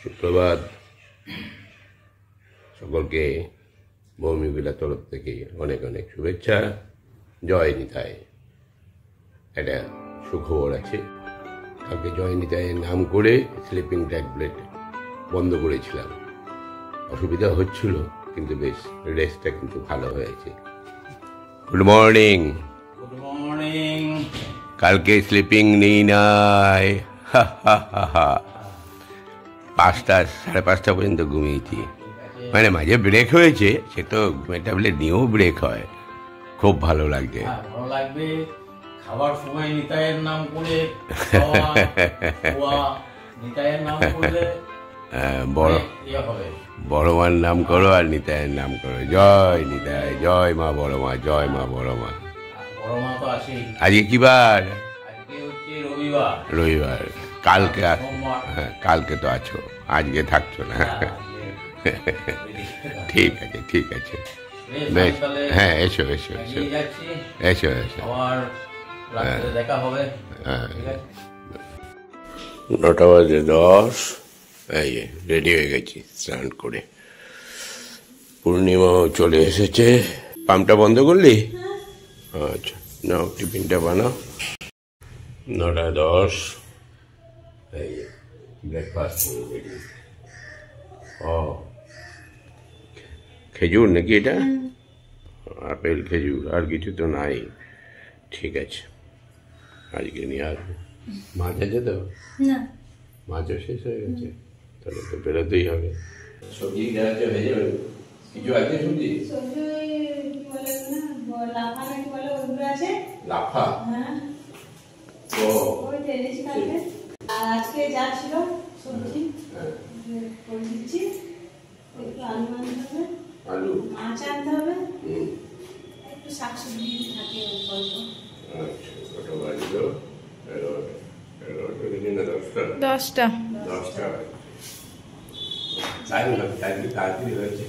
সুপ্রভাত সকলকে ভৌমিবিলার তরফ থেকে অনেক অনেক শুভেচ্ছা। জয় নিতাই। একটা সুখবর আছে, কালকে জয় নিতাইয়ের নাম করে স্লিপিং ট্যাবলেট বন্ধ করেছিলাম। অসুবিধা হচ্ছিল, কিন্তু বেশ রেস্টটা কিন্তু ভালো হয়েছে। Good morning. Good morning. কালকে স্লিপিং নেই নাই, 5টা 5:30 পর্যন্ত ঘুমিয়েছি। মানে মাঝে ব্রেক হয়েছে, সে তো ঘুমের ট্যাবলেট নিয়েও ব্রেক হয়। খুব ভালো লাগছে। ভালো লাগবে। খাবার সময় নিতাইয়ের নাম করে নিতাইয়ের নাম করলে বড় মার নাম করো আর নিতাইয়ের নাম করো। জয় নিতাই, জয় মা বড় মা, জয় মা বড় মা। বড় মা তো আসেই। আজকে কি বার? আজকে হচ্ছে রবিবার। রবিবার। কালকে হ্যাঁ, কালকে তো আছো, আজকে থাকছো না। ঠিক আছে, ঠিক আছে। হ্যাঁ, এসো এসো এসো এসো এসো। দেখা হবে। 9:10। এই রেডি হয়ে গেছি স্নান করে। পূর্ণিমাও চলে এসেছে। পাম্পটা বন্ধ করলি? আচ্ছা, নাও টিফিনটা বানাও। 9:10। এই ব্রেকফাস্ট রেডি। খেজুর নাকি এটা? আপেল খেজুর, আর কিছু তো নাই। ঠিক আছে, আজকে নিয়ে আসবো। মাছ আছে তো? না, মাছও শেষ হয়ে গেছে, তাহলে তো বেরোতেই হবে। সবজি হয়ে যাবে। কিছু আছে সবজি? লাফা? আজকে যা ছিল সবজি করে দিচ্ছি। আলু, মাছ আনতে হবে, একটু শাকসবজি থাকে অল্প। আচ্ছা, কত বাজলো? 10টা। তাড়াতাড়ি হয়েছে।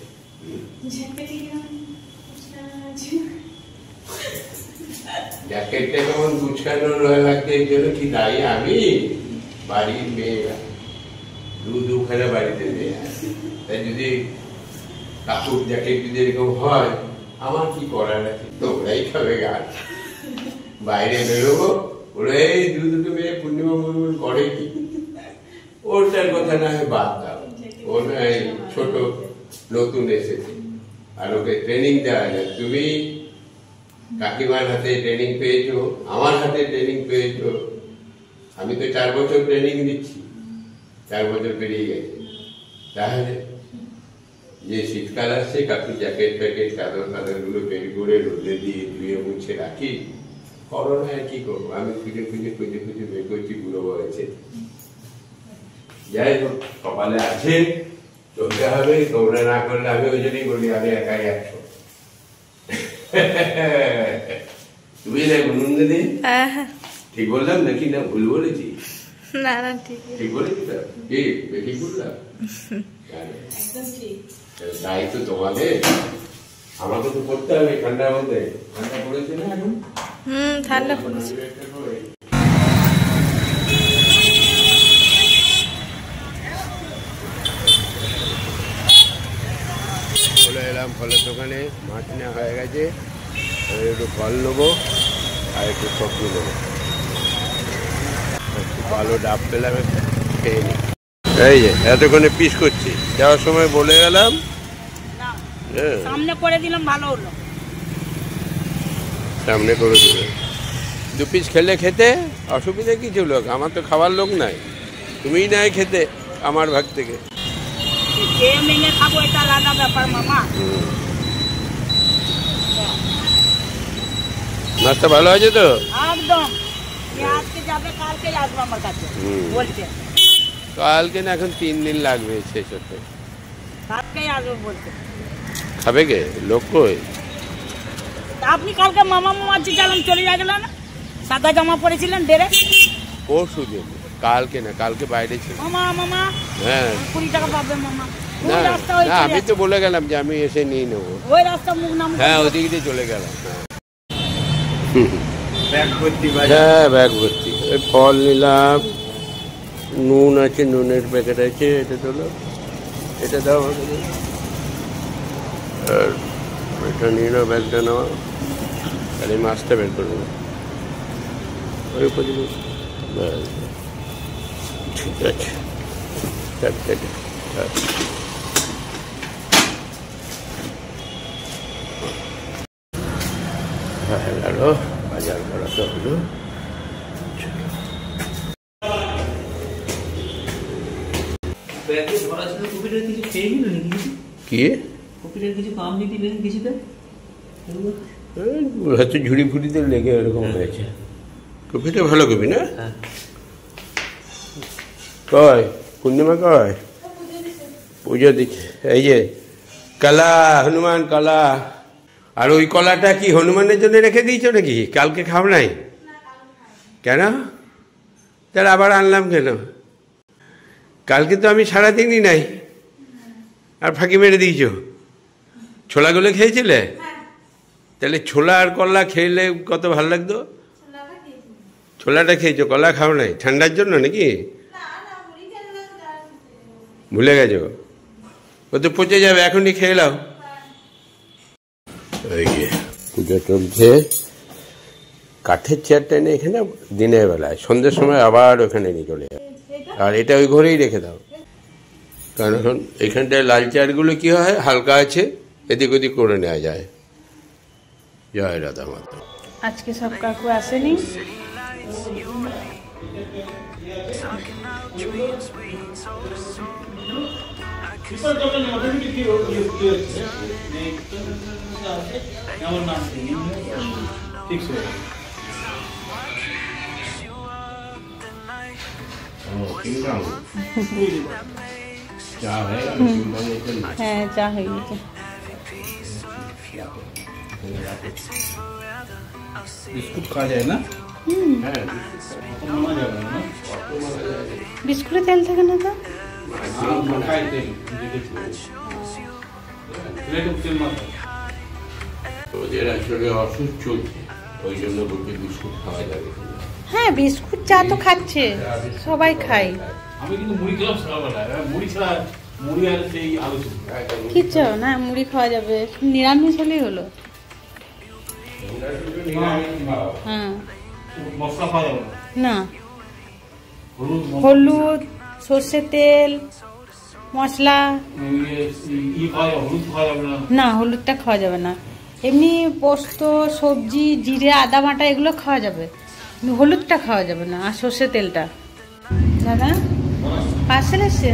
জ্যাকেটটা কেমন গুছানো লাগছে, এই জন্য কি দাঁড়িয়ে আমি বাড়ির মেয়েরা দুখানে বাড়িতে মেয়ে আছে, তাই যদি কাপড় জ্যাকেট যদি এরকম হয়, আমার কি করার আছে? তোমরাই খাবে গান। বাইরে বেরোবো, ওরা এই দুটো মেয়ে পূর্ণিমা মুরমুর করে কি, ওটার কথা না হয় বাদ দাও। ও না ছোট নতুন এসেছে, আর ওকে ট্রেনিং দেওয়া যায়। তুমি কাকিমার হাতে ট্রেনিং পেয়েছো, আমার হাতে ট্রেনিং পেয়েছো। আমি তো 4 বছর ট্রেনিং দিচ্ছি, 4 বছর পেরিয়ে গেছে। তাহলে যে শীতকাল আসছে, কাকু জ্যাকেট প্যাকেট চাদর গুলো বের করে রোদে দিয়ে ধুয়ে মুছে রাখি। করোনা আর কি করবো, আমি খুঁজে বের করছি বুড়ো বয়সে। যাই হোক, কপালে আছে, চলতে হবে। তোমরা না করলে আমি ওই জন্যই বলি আমি একাই 100। তুমি দিদি ঠিক বললাম নাকি না ভুল বলেছি? না না, ঠিক বলেছি তো? কি ঠিক বললাম? দায়িত্ব তোমাদের, আমাকে তো করতে হবে। ঠান্ডার মধ্যে ঠান্ডা পড়েছে না এখন? ঠান্ডা পড়েছে। চলে এলাম ফলের দোকানে। মাছ নেওয়া হয়ে গেছে, একটু ফল নেবো আর একটু সবজি নেবো। একটু ভালো ডাব পেলাম, খেয়ে নি। এই যে এতক্ষণে পিস করছি, যাওয়ার সময় বলে গেলাম, সামনে করে দিলাম, ভালো হলো। সামনে করে দিলে 2 পিস খেলে খেতে অসুবিধা কিছু লোক, আমার তো খাবার লোক নাই। তুমিই নাই খেতে আমার ভাগ থেকে। খাবো এটা আলাদা ব্যাপার মামা। মাছটা ভালো আছে তো? একদম। আজকে যাবে, কালকে আসবে আমার কাছে বলছে। কালকে না, এখন 3 দিন লাগবে শেষ হতে। কালকে আসবে বলছে। খাবে কে? লোক কই? আপনি কালকে মামা চালান চলে গেলেন না, সাদা জামা পরেছিলেন ডেরে। পরশু দিন, কালকে না, কালকে বাইরে ছিল। মামা হ্যাঁ, 20 টাকা পাবে মামা। না আমি তো বলে গেলাম যে আমি এসে নিয়ে নেবো। ওই রাস্তা মুখ নাম। হ্যাঁ, ওদিক দিয়ে চলে গেলাম। ব্যাগ ভর্তি। হ্যাঁ, ব্যাগ ভর্তি। ফল নিলাম, নুন আছে, নুনের প্যাকেট আছে, এটা তোলো, এটা দাও আমাকে, আর এটা নিয়ে নাও, ব্যাগটা নেওয়া, আর এই মাছটা বের করে নেবো ওই উপরে। ঠিক আছে, হ্যাঁ গেল, বাজার করা তো হলো। কি হয়তো ঝুড়ি ফুড়িতে লেগে এরকম হয়েছে। কপিটা ভালো কপি না? কয় পূর্ণিমা কয় পুজো দিচ্ছে। এই যে কলা, হনুমান কলা। আর ওই কলাটা কি হনুমানের জন্য রেখে দিয়েছো নাকি? কালকে খাও নাই কেন? তাহলে আবার আনলাম কেন? কালকে তো আমি সারাদিনই নাই, আর ফাঁকি মেরে দিয়েছ। ছোলাগুলো খেয়েছিলে? তাহলে ছোলা আর কলা খেলে কত ভালো লাগতো। ছোলাটা খেয়েছো, কলা খাও নাই, ঠান্ডার জন্য নাকি? ভুলে গেছো? ও তো পচে যাবে, এখনই খেয়ে নাও। ওই যে পুজো চলছে, কাঠের চেয়ারটা এনে এখানে দিনের বেলায়, সন্ধ্যের সময় আবার ওখানে নিয়ে চলে যাবে। আর এটা ওই ঘরেই রেখে দাও, কারণ এখন এখানটায় লাল চেয়ারগুলো কি হয়, হালকা আছে, এদিক ওদিক করে নেওয়া যায়। জয় রাধা মাতা। আজকে সব কাকু আসেনি, হ্যাঁ চা হয়ে গেছে। বিস্কুট খাওয়া যায় না? বিস্কুটে তেল থাকে না তো? ওদের আসলে অসুখ চলছে, ওই জন্য বলতে বিস্কুট খাওয়া যাবে। হ্যাঁ বিস্কুট চা তো খাচ্ছে, সবাই খায়। আমি কিন্তু মুড়ি খেলাম সকালবেলায়, মুড়ি ছাড়া মুড়ি আর সেই আলু কি চাও না? মুড়ি খাওয়া যাবে, নিরামিষ হলেই হলো। হ্যাঁ মশলা খাওয়া যাবে না, হলুদ, সর্ষের তেল, মশলা হলুদ খাওয়া যাবে না। না, হলুদটা খাওয়া যাবে না। এমনি পোস্ত, সবজি, জিরে, আদা বাটা এগুলো খাওয়া যাবে, হলুদটা খাওয়া যাবে না, আর সর্ষের তেলটা। দাদা পার্সেল এসছে?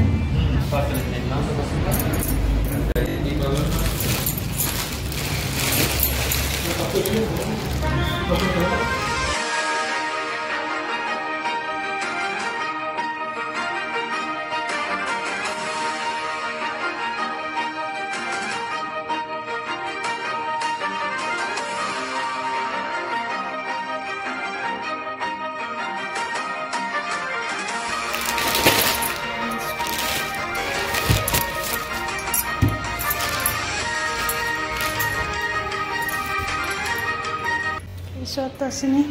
এসব তো আসেনি।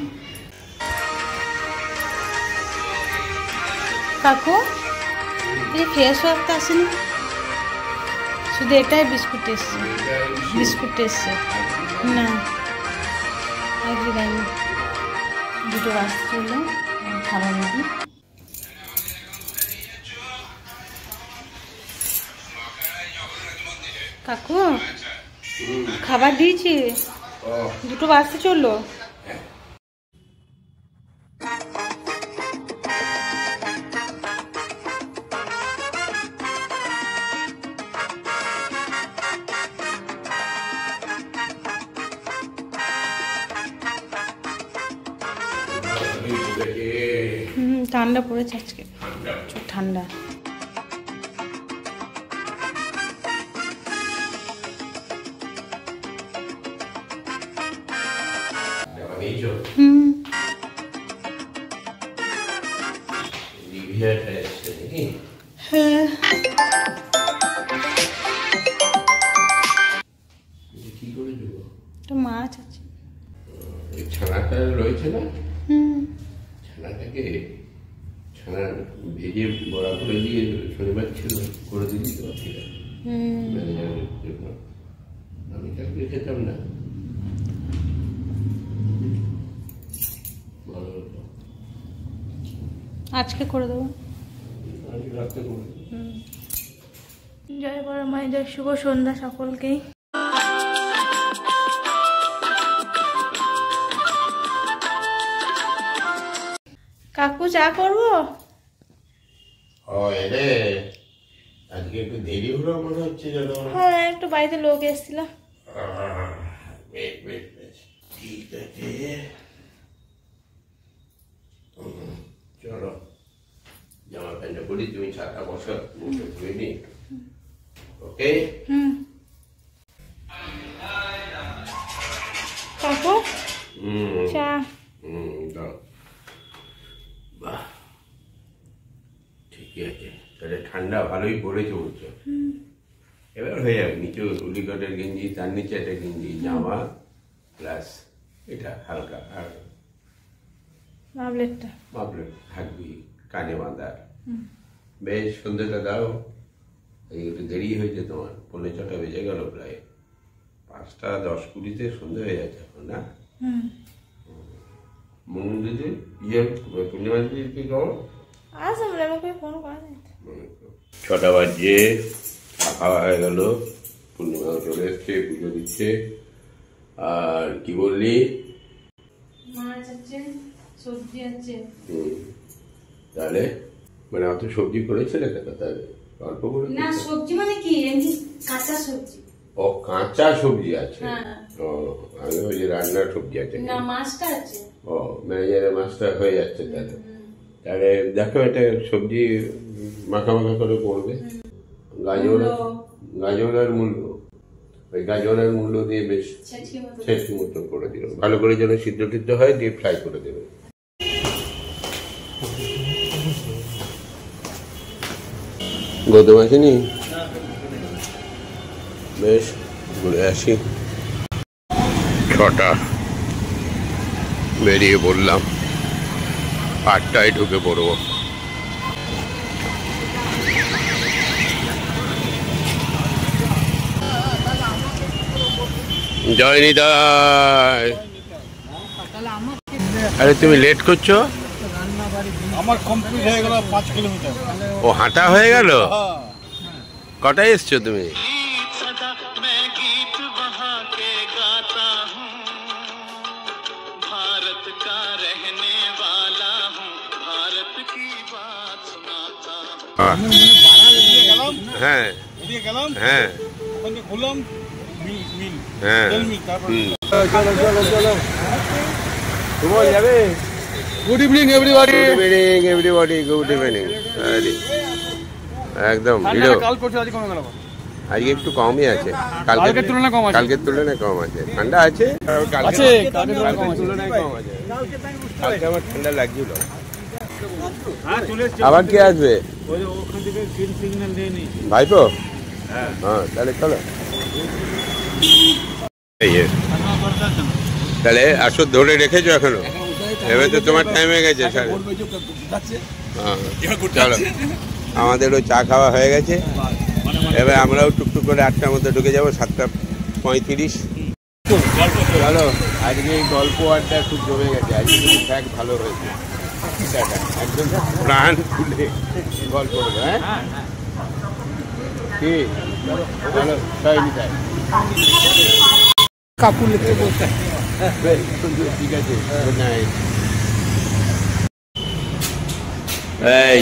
কাকু এই ফেস ওয়াশ তো আসেনি, শুধু এটাই বিস্কুট এসছে। বিস্কুট এসছে না, আজকে দেয়নি। দুটো বাজতে চললো, খাবার নেবি। কাকু খাবার দিয়েছি, দুটো বাজতে চললো। ঠান্ডা পড়েছে আজকে, ঠান্ডা। মাছ আছে, ছানাটা রয়েছে না, ছানাটাকে ছানা ভেজে ম্যানেজারের জন্য। আমি কালকে খেতাম না, ভালো হতো। আজকে করে দেবো, আজকে রাত্রে করে দেবো। জয় বড় মায়ের জয়। শুভ সন্ধ্যা সকলকেই। কাকু চা করবো? এরে আজকে একটু দেরি হলো মনে হচ্ছে যেন। হ্যাঁ, একটু বাড়িতে লোক এসেছিল। বেশ বেশ বেশ, ঠিক আছে। চলো জামা প্যান্টটা পরি, তুমি ছাতা বসো, মুখে ধুয়ে নি। ওকে কাকু চা। দাও। বাহ, ঠিকই আছে। তাহলে ঠান্ডা ভালোই পড়েছে বলছো। এবার হয়ে যাবে। নিচে উলিকটের গেঞ্জি, তার নিচে একটা গেঞ্জি, জামা প্লাস এটা হালকা, আর মামলেটটা মাপলে থাকবি কানে বাঁধা। বেশ, সন্ধ্যেটা দাও। এই একটু দেরি হয়েছে তোমার, 6:45 বেজে গেল প্রায়। 5টা 10-20 সন্ধ্যে হয়ে যাচ্ছে এখন না? মঙ্গল দিদি পূর্ণিমা দিদি কি খবর? আসলে আমাকে ফোন করা যায়। 6টা বাজে, খাওয়া হয়ে গেল, পূর্ণিমাও চলে এসছে, পুজো দিচ্ছে। আর কি বললি? মাছ আছে, সবজি আছে। তাহলে মানে অত সবজি করেছিল কেন? তাহলে অল্প করে না, সবজি মানে কি, এমনি কাঁচা সবজি। ও, কাঁচা সবজি আছে। হ্যাঁ। ও, আমি ওই যে রান্নার সবজি আছে। না, মাছটা আছে। ও, ম্যানেজারের মাছটা হয়ে যাচ্ছে। তাহলে তাহলে দেখো, এটা সবজি মাখা মাখা করে করবে। গাজরের মূল্য, ওই গাজরের মূল্য দিয়ে বেশ ছেঁচকি মতো করে দিল, ভালো করে যেন সিদ্ধ টিদ্ধ হয়, দিয়ে ফ্রাই করে দেবে। গৌতম আসেনি? বেশ, ঘুরে আসি। 6টা বেরিয়ে পড়লাম, 8টায় ঢুকে পড়বো। জয় নিতাই। আরে তুমি লেট করছো? আমার কমপ্লিট হয়ে গেল 5 কিলোমিটার। ও, হাঁটা হয়ে গেল? কটায় এসছো তুমি? হ্যাঁ হ্যাঁ হ্যাঁ, যাবে। Good evening everybody. Good evening. একদম ভিড়ো। কাল করছে, আজ কমে গেল। আজকে একটু কমই আছে, কালকের তুলনায় কম আছে। ঠান্ডা আছে, কালকের তুলনায় কম আছে। কালকে আমার ঠান্ডা লাগছিল। আবার কে আসবে? ভাইপো? হ্যাঁ, তাহলে চলো। তাহলে আসো, ধরে রেখেছো এখনো? এবার তো তোমার টাইম হয়ে গেছে। চলো, আমাদেরও চা খাওয়া হয়ে গেছে। এবার আমরাও টুকটুক করে 8টার মধ্যে ঢুকে যাবো, 7:35। চলো, আজকে এই গল্প আড্ডা খুব জমে গেছে। আজকে ট্র্যাক ভালো হয়েছে, একদম প্রাণ খুলে গল্প করবো। হ্যাঁ, ঠিক। চলো, তাই নিতাই। কাপড় লিখতে বলতে। ঠিক আছে, গুড নাইট। এই,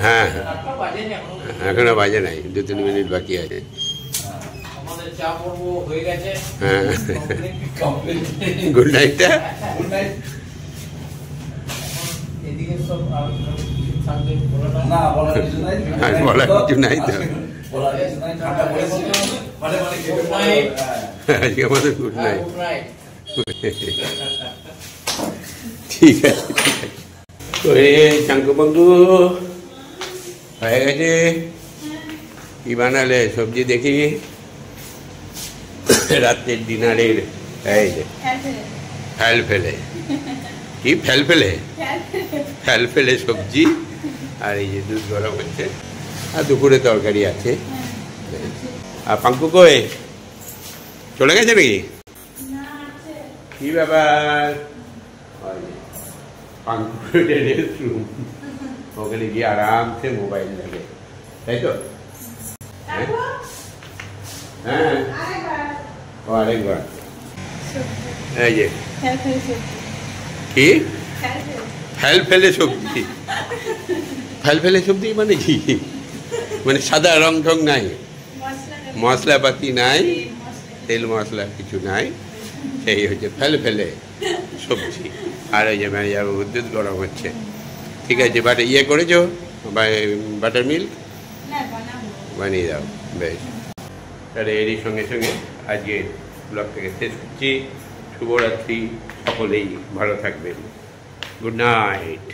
হ্যাঁ, এখনো বাজে নাই, 2-3 মিনিট বাকি আছে। হ্যাঁ, গুড নাইটটা। বলার কিছু নাই তো, আজকে আমাদের গুড নাইট। ঠিক আছে, চাঙ্কু বন্ধু হয়ে গেছে। কি বানালে সবজি দেখি? রাতের ডিনারের এই যে ফেল ফেলে, কি ফেল ফেলে সবজি, আর এই যে দুধ গরম হচ্ছে। আর দুপুরে তরকারি আছে। আর পাঙ্কু কই চলে গেছে নাকি? কি ব্যাপার? পাঙ্কুর রেস্টরুম, ওখানে গিয়ে আরামসে মোবাইল লাগে, তাই তো? হ্যাঁ, ও আরেকবার এই যে কি ফেল ফেলে সবজি, ফেল ফেলে সবজি মানে কি? মানে সাদা রং ঢং নাই, মশলাপাতি নাই, তেল মশলা কিছু নাই, সেই হচ্ছে ফেলে ফেলে সবজি। আর ওই যে ম্যানেজার দুধ গরম হচ্ছে, ঠিক আছে। বাটার ইয়ে করেছো, বাটার মিল্ক বানিয়ে দাও, বেশ। তাহলে এরই সঙ্গে সঙ্গে আজকে ব্লগটাকে শেষ করছি। শুভরাত্রি, সকলেই ভালো থাকবেন। Good night.